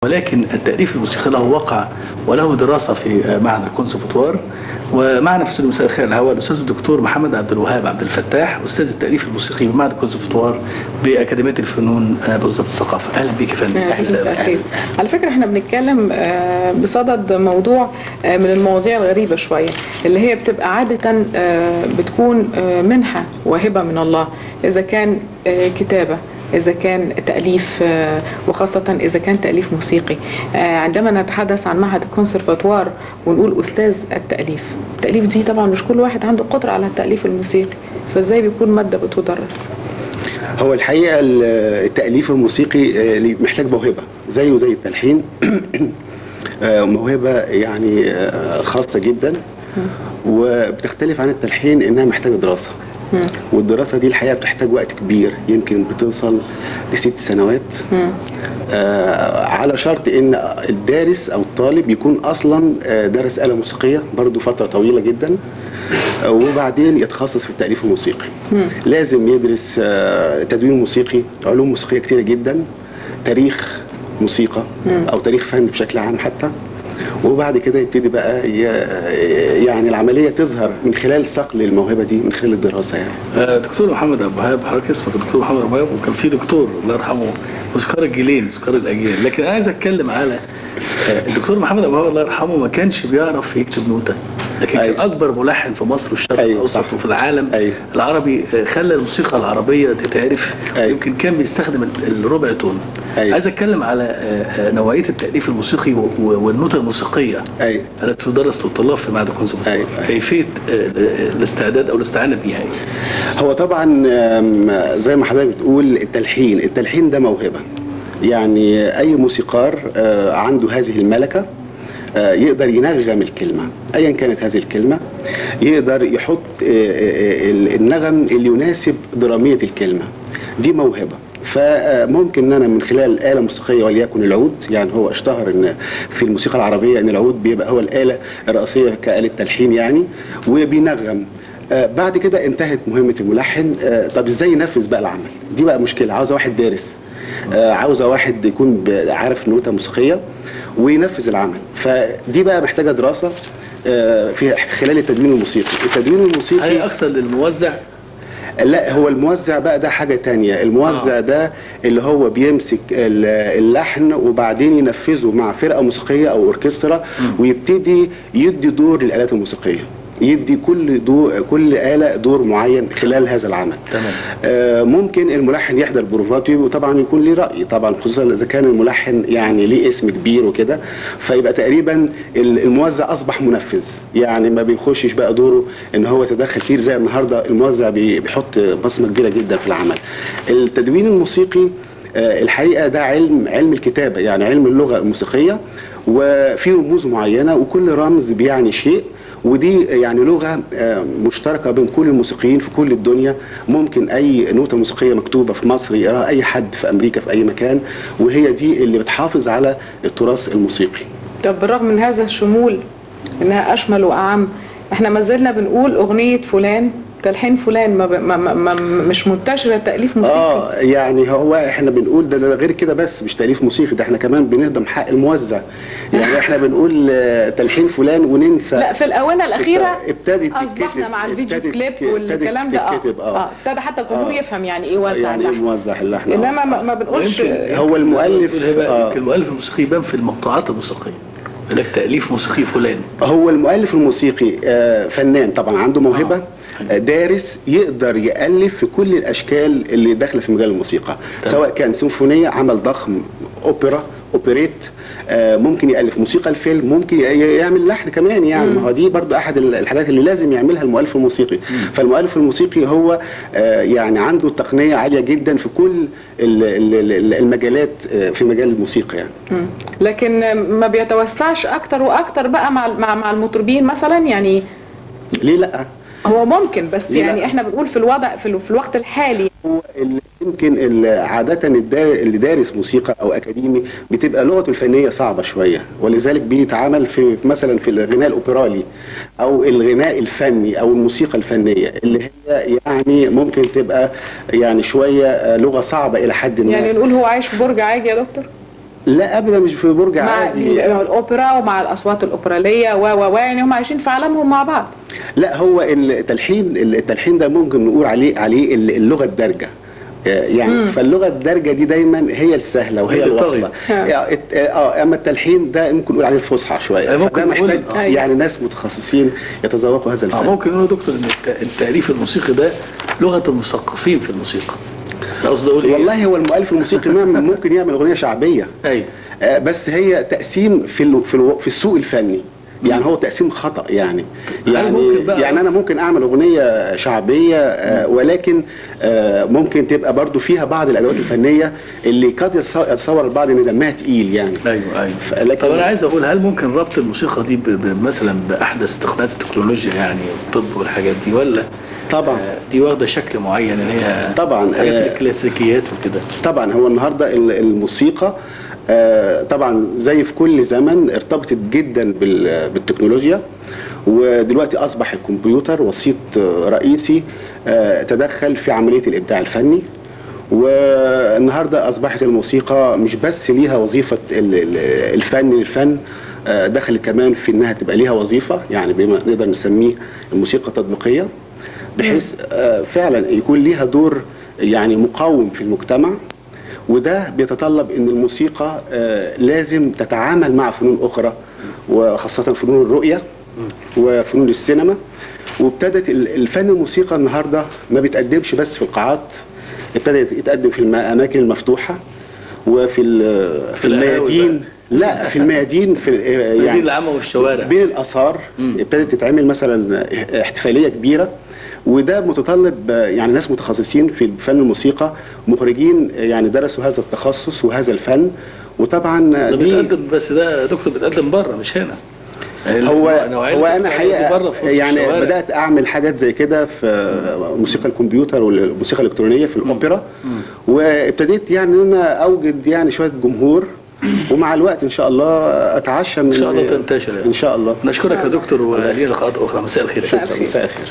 ولكن التأليف الموسيقي له وقع وله دراسة في معهد الكونسرفتوار. ومعنا في استوديو مساء الخير الهواء الأستاذ الدكتور محمد عبد الوهاب عبد الفتاح، أستاذ التأليف الموسيقي بمعهد الكونسرفتوار بأكاديمية الفنون بوزارة الثقافة. أهلا بك يا فندم. أهلا. على فكرة احنا بنتكلم بصدد موضوع من المواضيع الغريبة شوية، اللي هي بتبقى عادة بتكون منحة وهبة من الله، إذا كان كتابة، إذا كان تأليف، وخاصة إذا كان تأليف موسيقي. عندما نتحدث عن معهد الكونسرفتوار ونقول أستاذ التأليف دي طبعا مش كل واحد عنده قدرة على التأليف الموسيقي، فإزاي بيكون مادة بتدرس؟ هو الحقيقة التأليف الموسيقي محتاج موهبة زيه زي التلحين. موهبة يعني خاصة جدا، وبتختلف عن التلحين إنها محتاجة دراسة. والدراسة دي الحقيقة بتحتاج وقت كبير، يمكن بتوصل ل6 سنوات، على شرط ان الدارس او الطالب يكون اصلا دارس آلة موسيقية برضو فترة طويلة جدا، وبعدين يتخصص في التأليف الموسيقي. لازم يدرس تدوين موسيقي، علوم موسيقية كتيرة جدا، تاريخ موسيقى او تاريخ فن بشكل عام حتى، وبعد كده يبتدي بقى يعني العملية تظهر من خلال صقل الموهبة دي من خلال الدراسة يعني. دكتور محمد عبد الوهاب، حضرتك اسمك دكتور محمد عبد الوهاب، وكان في دكتور الله يرحمه موسيقار الجيلين، موسيقار الأجيال، لكن أنا عايز أتكلم على الدكتور محمد عبد الوهاب الله يرحمه. ما كانش بيعرف يكتب نوتة، لكن كان أكبر ملحن في مصر والشرق الأوسط وفي العالم العربي، خلى الموسيقى العربية تتعرف. يمكن كان بيستخدم الربع تون. عايز أتكلم على نوعية التأليف الموسيقي والنوتة الموسيقية التي تدرس للطلاب في معهد الكونسرفتوار، كيفية الاستعداد أو الاستعانة بيها. هو طبعا زي ما حضرتك بتقول التلحين ده موهبة، يعني أي موسيقار عنده هذه الملكة يقدر ينغم الكلمة أيا كانت هذه الكلمة، يقدر يحط النغم اللي يناسب درامية الكلمة، دي موهبة. فممكن ان انا من خلال آلة موسيقية وليكن العود، يعني هو اشتهر ان في الموسيقى العربية ان العود بيبقى هو الآلة الرئيسية كآلة تلحين يعني، وبينغم. بعد كده انتهت مهمة الملحن. طب ازاي ينفذ بقى العمل؟ دي بقى مشكلة، عاوزة واحد دارس، عاوزة واحد يكون عارف نوتة موسيقية وينفذ العمل. فدي بقى محتاجة دراسة في خلال التدوين الموسيقي. التدوين الموسيقي هي أكثر للموزع؟ لا، هو الموزع بقى ده حاجة تانية. الموزع ده اللي هو بيمسك اللحن وبعدين ينفذه مع فرقة موسيقية أو أوركسترا، ويبتدي يدي دور للآلات الموسيقية، يدي كل آلة دور معين خلال هذا العمل. ممكن الملحن يحضر بروفات وطبعا يكون ليه رأي، طبعا خصوصا إذا كان الملحن يعني ليه اسم كبير وكده، فيبقى تقريبا الموزع أصبح منفذ، يعني ما بيخشش بقى دوره إن هو يتدخل كتير. زي النهارده الموزع بيحط بصمة كبيرة جدا في العمل. التدوين الموسيقي الحقيقة ده علم الكتابة، يعني علم اللغة الموسيقية، وفيه رموز معينة وكل رمز بيعني شيء، ودي يعني لغة مشتركة بين كل الموسيقيين في كل الدنيا. ممكن أي نوتة موسيقية مكتوبة في مصر يقراها أي حد في أمريكا في أي مكان، وهي دي اللي بتحافظ على التراث الموسيقي. طب بالرغم من هذا الشمول، إنها أشمل وأعم، إحنا ما زلنا بنقول أغنية فلان تلحين فلان، مش منتشرة تأليف موسيقي. يعني هو احنا بنقول ده غير كده، بس مش تأليف موسيقي، ده احنا كمان بنهضم حق الموزع. يعني احنا بنقول تلحين فلان وننسى. لا، في الآونة الأخيرة ابتدت أصبحنا مع الفيديو كليب والكلام ده ابتدى حتى الجمهور يفهم يعني ايه وزع يعني اللحن، موزع اللحن. انما ما بنقولش. هو المؤلف المؤلف الموسيقي يبان في المقطوعات الموسيقية، لك تأليف موسيقي فلان. هو المؤلف الموسيقي فنان طبعا، عنده موهبة، دارس، يقدر يألف في كل الأشكال اللي داخله في مجال الموسيقى، سواء كان سيمفونية، عمل ضخم، أوبرا، أوبريت، ممكن يألف موسيقى الفيلم، ممكن يعمل لحن كمان. يعني ما هو دي برضو أحد الحاجات اللي لازم يعملها المؤلف الموسيقي. فالمؤلف الموسيقي هو يعني عنده تقنية عالية جدا في كل المجالات في مجال الموسيقى يعني. لكن ما بيتوسعش أكتر وأكتر بقى مع المطربين مثلا يعني؟ ليه لأ؟ هو ممكن، بس يعني احنا بنقول في الوضع في الوقت الحالي، هو يمكن عادة اللي دارس موسيقى او اكاديمي بتبقى لغته الفنية صعبة شوية، ولذلك بيتعامل في مثلا في الغناء الاوبرالي او الغناء الفني او الموسيقى الفنية، اللي هي يعني ممكن تبقى يعني شوية لغة صعبة الى حد ما. يعني نقول هو عايش في برج عاجي يا دكتور؟ لا ابدا مش في برج مع عادي. الاوبرا ومع الاصوات الاوبراليه يعني هم عايشين في عالمهم مع بعض. لا هو التلحين ده ممكن نقول عليه اللغه الدارجه يعني. فاللغه الدارجه دي دايما هي السهله وهي الواصله. اما التلحين ده ممكن نقول عليه الفصحى شويه، فده محتاج يعني ناس متخصصين يتذوقوا هذا الفن. ممكن نقول يا دكتور ان التأليف الموسيقي ده لغه المثقفين في الموسيقى. قصدي اقول ايه؟ والله هو المؤلف الموسيقي ممكن يعمل اغنيه شعبيه. ايوه. بس هي تقسيم في السوق الفني، يعني هو تقسيم خطأ يعني انا ممكن اعمل اغنيه شعبيه ولكن ممكن تبقى برضو فيها بعض الادوات الفنيه اللي قد يتصور البعض ان دمها تقيل يعني. ايوه. طب انا عايز اقول، هل ممكن ربط الموسيقى دي مثلا باحدث تقنيات التكنولوجيا يعني والطب والحاجات دي، ولا طبعا دي واخده شكل معين ان هي طبعا حاجات الكلاسيكيات وكده؟ طبعا هو النهارده الموسيقى طبعا زي في كل زمن ارتبطت جدا بالتكنولوجيا، ودلوقتي اصبح الكمبيوتر وسيط رئيسي تدخل في عمليه الابداع الفني. والنهارده اصبحت الموسيقى مش بس ليها وظيفه الفن دخلت كمان في انها تبقى ليها وظيفه، يعني بما نقدر نسميه الموسيقى التطبيقيه، بحيث فعلا يكون ليها دور يعني مقاوم في المجتمع. وده بيتطلب ان الموسيقى لازم تتعامل مع فنون اخرى، وخاصة فنون الرؤية وفنون السينما. وابتدت الفن الموسيقى النهاردة ما بيتقدمش بس في القاعات، ابتدى يتقدم في الاماكن المفتوحة وفي الميادين. لا في الميادين، في يعني العامة والشوارع، بين الآثار ابتدت تتعمل مثلا احتفالية كبيرة. وده متطلب يعني ناس متخصصين في فن الموسيقى، مخرجين يعني درسوا هذا التخصص وهذا الفن. وطبعا ده بيتقدم، بس ده دكتور بيتقدم بره مش هنا. هو انا حقيقه يعني بدات اعمل حاجات زي كده في موسيقى الكمبيوتر والموسيقى الالكترونيه في الاوبرا، وابتديت يعني ان انا اوجد يعني شويه جمهور، ومع الوقت ان شاء الله اتعشى من ان شاء الله تنتشر يعني. ان شاء الله. نشكرك يا دكتور، ولينا لقاءات اخرى. مساء الخير. مساء الخير.